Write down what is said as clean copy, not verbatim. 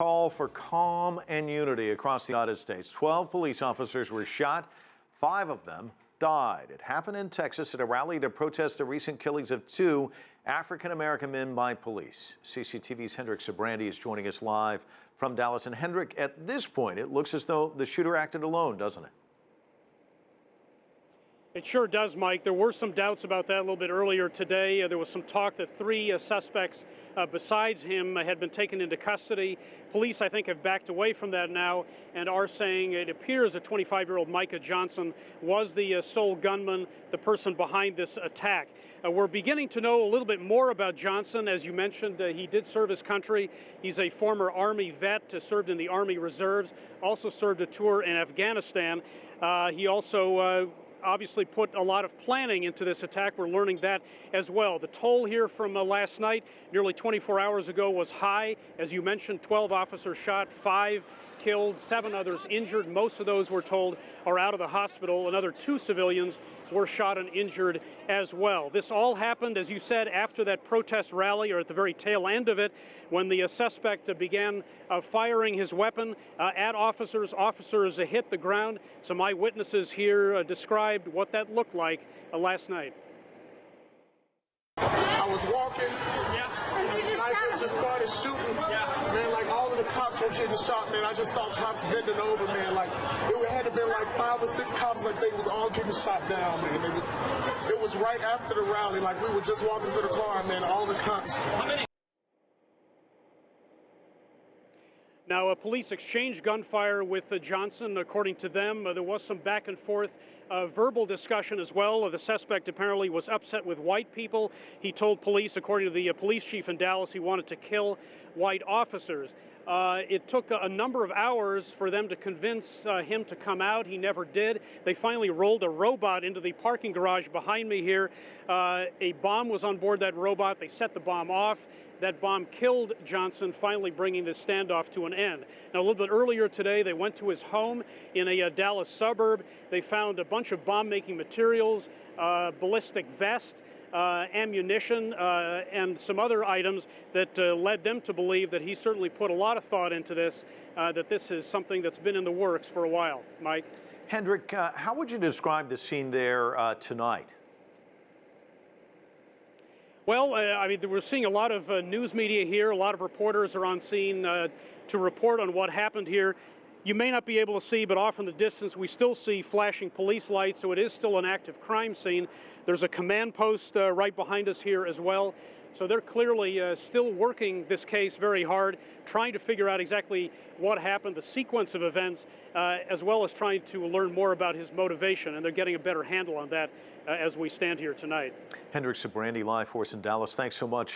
Call for calm and unity across the United States. 12 police officers were shot. 5 of them died. It happened in Texas at a rally to protest the recent killings of 2 African-American men by police. CCTV's Hendrick Sybrandy is joining us live from Dallas. And Hendrick, at this point, it looks as though the shooter acted alone, doesn't it? It sure does, Mike. There were some doubts about that a little bit earlier today. There was some talk that 3 suspects besides him had been taken into custody. Police, I think, have backed away from that now and are saying it appears that 25-year-old Micah Johnson was the sole gunman, the person behind this attack. We're beginning to know a little bit more about Johnson. As you mentioned, he did serve his country. He's a former Army vet, served in the Army Reserves, also served a tour in Afghanistan. He also obviously put a lot of planning into this attack. We're learning that as well. The toll here from last night, nearly 24 hours ago, was high. As you mentioned, 12 officers shot, 5 killed, 7 others injured. Most of those, we're told, are out of the hospital. Another 2 civilians were shot and injured as well. This all happened, as you said, after that protest rally, or at the very tail end of it, when the suspect began firing his weapon at officers. Officers hit the ground. Some eyewitnesses here described what that looked like last night. I was walking, and the sniper just started shooting. Man, like all of the cops were getting shot, man. I just saw cops bending over, man. Like it had to been like 5 or 6 cops, like they was all getting shot down, man. It was right after the rally, like we were just walking to the car, man. All the cops. Now, police exchanged gunfire with Johnson. According to them, there was some back and forth verbal discussion as well. The suspect apparently was upset with white people. He told police, according to the police chief in Dallas, he wanted to kill white officers. It took a number of hours for them to convince him to come out. He never did. They finally rolled a robot into the parking garage behind me here. A bomb was on board that robot. They set the bomb off. That bomb killed Johnson, finally bringing this standoff to an end. Now, a little bit earlier today, they went to his home in a Dallas suburb. They found a bunch of bomb-making materials, ballistic vest, ammunition, and some other items that led them to believe that he certainly put a lot of thought into this, that this is something that's been in the works for a while. Mike? Hendrick, how would you describe the scene there tonight? Well, I mean, we're seeing a lot of news media here. A lot of reporters are on scene to report on what happened here. You may not be able to see, but off in the distance, we still see flashing police lights, so it is still an active crime scene. There's a command post right behind us here as well. So they're clearly still working this case very hard, trying to figure out exactly what happened, the sequence of events, as well as trying to learn more about his motivation. And they're getting a better handle on that as we stand here tonight. Hendrick Sybrandy, live for us in Dallas. Thanks so much.